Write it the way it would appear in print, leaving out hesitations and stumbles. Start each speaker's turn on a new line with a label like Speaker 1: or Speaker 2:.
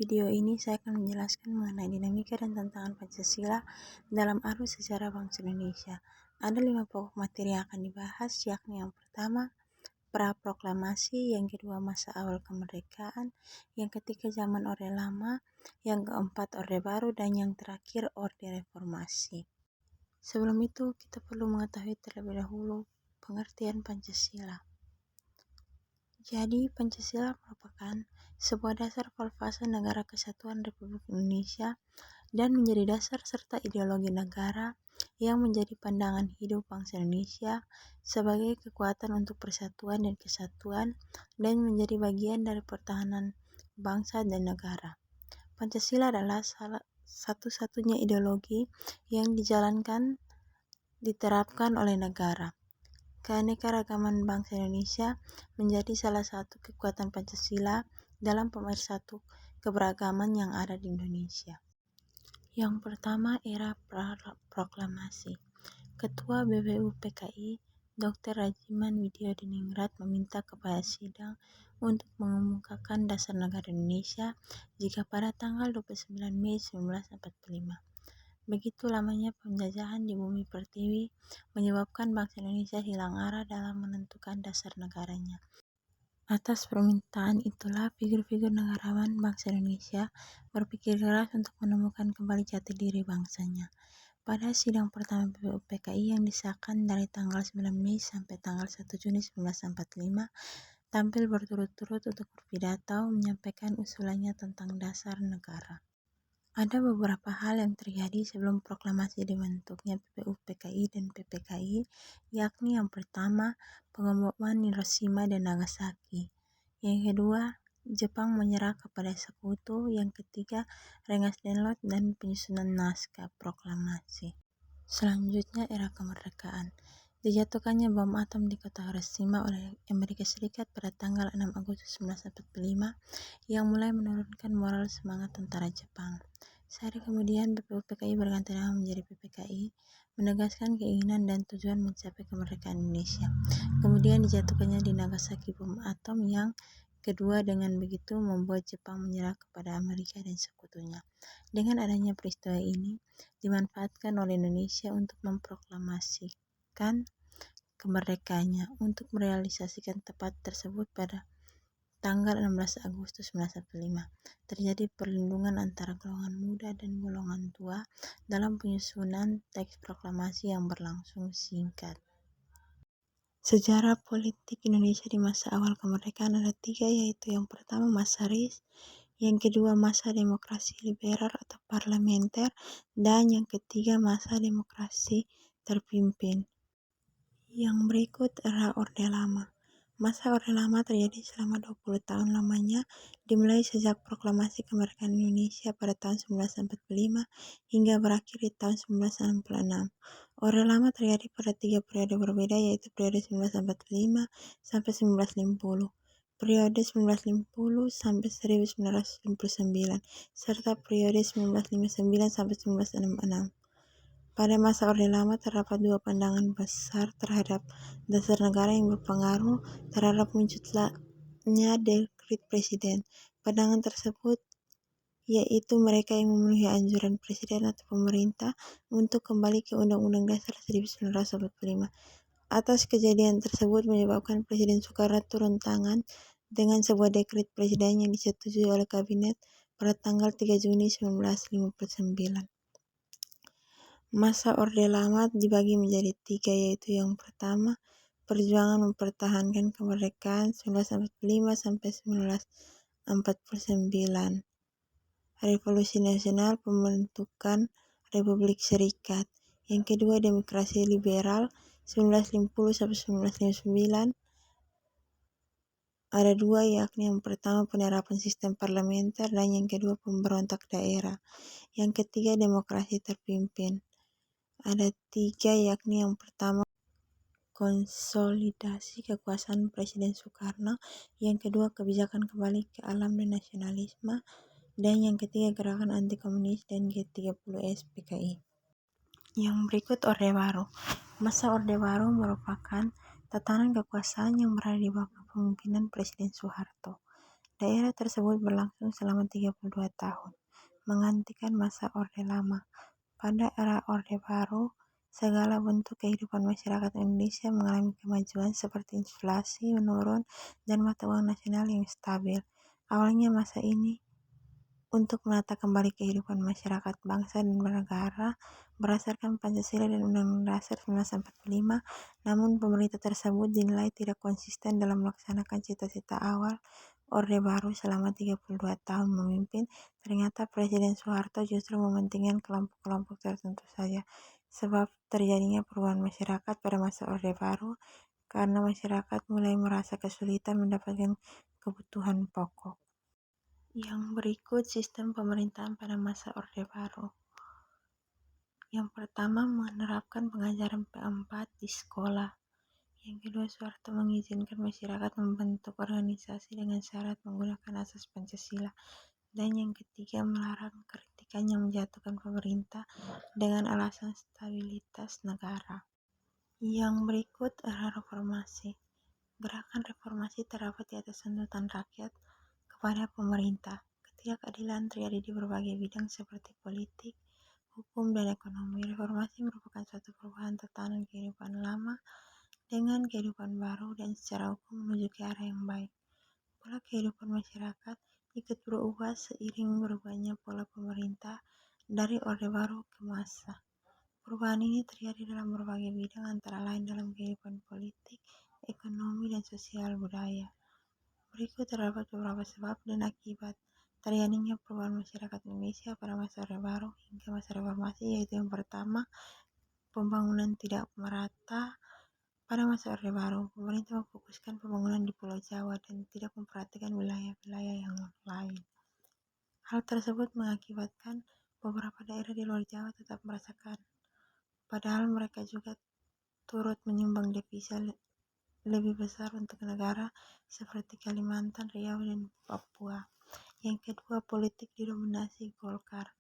Speaker 1: video ini saya akan menjelaskan mengenai dinamika dan tantangan Pancasila dalam arus sejarah bangsa Indonesia. Ada 5 pokok materi yang akan dibahas, yakni yang pertama, pra-proklamasi, yang kedua masa awal kemerdekaan, yang ketiga zaman Orde Lama, yang keempat Orde Baru, dan yang terakhir Orde Reformasi. Sebelum itu, kita perlu mengetahui terlebih dahulu pengertian Pancasila. Jadi, Pancasila merupakan sebuah dasar falsafah negara kesatuan Republik Indonesia dan menjadi dasar serta ideologi negara yang menjadi pandangan hidup bangsa Indonesia sebagai kekuatan untuk persatuan dan kesatuan dan menjadi bagian dari pertahanan bangsa dan negara. Pancasila adalah satu-satunya ideologi yang diterapkan oleh negara. Keanekaragaman bangsa Indonesia menjadi salah satu kekuatan Pancasila dalam pemersatu keberagaman yang ada di Indonesia. Yang pertama, era proklamasi. Ketua BPUPKI Dr. Rajiman Widyadiningrat meminta kepada sidang untuk mengemukakan dasar negara Indonesia jika pada tanggal 29 Mei 1945. Begitu lamanya penjajahan di bumi pertiwi menyebabkan bangsa Indonesia hilang arah dalam menentukan dasar negaranya. Atas permintaan itulah figur-figur negarawan bangsa Indonesia berpikir keras untuk menemukan kembali jati diri bangsanya. Pada sidang pertama BPUPKI yang disahkan dari tanggal 9 Mei sampai tanggal 1 Juni 1945, tampil berturut-turut untuk berpidato menyampaikan usulannya tentang dasar negara. Ada beberapa hal yang terjadi sebelum proklamasi dibentuknya BPUPKI dan PPKI, yakni yang pertama, pengeboman Hiroshima dan Nagasaki. Yang kedua, Jepang menyerah kepada sekutu. Yang ketiga, Rengas Dengklok dan penyusunan naskah proklamasi. Selanjutnya, era kemerdekaan. Dijatuhkannya bom atom di kota Hiroshima oleh Amerika Serikat pada tanggal 6 Agustus 1945 yang mulai menurunkan moral semangat tentara Jepang. Sehari kemudian BPUPKI berganti nama menjadi PPKI, menegaskan keinginan dan tujuan mencapai kemerdekaan Indonesia. Kemudian dijatuhkannya di Nagasaki bom atom yang kedua, dengan begitu membuat Jepang menyerah kepada Amerika dan sekutunya. Dengan adanya peristiwa ini, dimanfaatkan oleh Indonesia untuk memproklamasikan kemerdekaannya. Untuk merealisasikan tepat tersebut pada tanggal 16 Agustus 1945, terjadi perlindungan antara golongan muda dan golongan tua dalam penyusunan teks proklamasi yang berlangsung singkat. Sejarah politik Indonesia di masa awal kemerdekaan ada 3, yaitu yang pertama masa RIS, yang kedua masa demokrasi liberal atau parlementer, dan yang ketiga masa demokrasi terpimpin. Yang berikut era Orde Lama. Masa Orde Lama terjadi selama 20 tahun lamanya, dimulai sejak proklamasi kemerdekaan Indonesia pada tahun 1945 hingga berakhir di tahun 1966. Orde Lama terjadi pada 3 periode berbeda, yaitu periode 1945 sampai 1950, periode 1950 sampai 1959, serta periode 1959 sampai 1966. Pada masa Orde Lama terdapat 2 pandangan besar terhadap dasar negara yang berpengaruh terhadap munculnya dekret presiden. Pandangan tersebut yaitu mereka yang memenuhi anjuran presiden atau pemerintah untuk kembali ke Undang-Undang Dasar 1945. Atas kejadian tersebut menyebabkan Presiden Soekarno turun tangan dengan sebuah dekret presiden yang disetujui oleh kabinet pada tanggal 3 Juni 1959. Masa Orde Lama dibagi menjadi 3, yaitu yang pertama, perjuangan mempertahankan kemerdekaan 1945 sampai 1949. Revolusi Nasional, pembentukan Republik Serikat. Yang kedua, demokrasi liberal 1950 sampai 1959. Ada 2, yakni yang pertama penerapan sistem parlementer dan yang kedua pemberontak daerah. Yang ketiga, demokrasi terpimpin. Ada 3, yakni yang pertama konsolidasi kekuasaan Presiden Soekarno, yang kedua kebijakan kembali ke alam dan nasionalisme, dan yang ketiga gerakan anti komunis dan G30S PKI. Yang berikut Orde Baru. Masa Orde Baru merupakan tatanan kekuasaan yang berada di bawah kepemimpinan Presiden Soeharto. Daerah tersebut berlangsung selama 32 tahun, menggantikan masa Orde Lama. Pada era Orde Baru, segala bentuk kehidupan masyarakat Indonesia mengalami kemajuan seperti inflasi menurun dan mata uang nasional yang stabil. Awalnya masa ini untuk menata kembali kehidupan masyarakat bangsa dan bernegara berdasarkan Pancasila dan Undang-Undang Dasar 1945, namun pemerintah tersebut dinilai tidak konsisten dalam melaksanakan cita-cita awal Orde Baru selama 32 tahun memimpin. Ternyata Presiden Soeharto justru mementingkan kelompok-kelompok tertentu saja, sebab terjadinya perubahan masyarakat pada masa Orde Baru karena masyarakat mulai merasa kesulitan mendapatkan kebutuhan pokok. Yang berikut sistem pemerintahan pada masa Orde Baru. Yang pertama, menerapkan pengajaran P4 di sekolah. Yang kedua, Soeharto mengizinkan masyarakat membentuk organisasi dengan syarat menggunakan asas Pancasila. Dan yang ketiga, melarang kritikan yang menjatuhkan pemerintah dengan alasan stabilitas negara. Yang berikut adalah reformasi. Gerakan reformasi terdapat di atas tuntutan rakyat kepada pemerintah. Ketidakadilan terjadi di berbagai bidang seperti politik, hukum, dan ekonomi. Reformasi merupakan suatu perubahan tatanan kehidupan lama dengan kehidupan baru dan secara hukum menuju ke arah yang baik. Pola kehidupan masyarakat ikut berubah seiring berubahnya pola pemerintah dari Orde Baru ke masa. Perubahan ini terjadi dalam berbagai bidang antara lain dalam kehidupan politik, ekonomi, dan sosial budaya. Berikut terdapat beberapa sebab dan akibat terjadinya perubahan masyarakat Indonesia pada masa Orde Baru hingga masa reformasi, yaitu yang pertama, pembangunan tidak merata. Pada masa Orde Baru, pemerintah memfokuskan pembangunan di Pulau Jawa dan tidak memperhatikan wilayah-wilayah yang lain. Hal tersebut mengakibatkan beberapa daerah di luar Jawa tetap merasakan, padahal mereka juga turut menyumbang devisa lebih besar untuk negara seperti Kalimantan, Riau, dan Papua. Yang kedua, politik didominasi Golkar.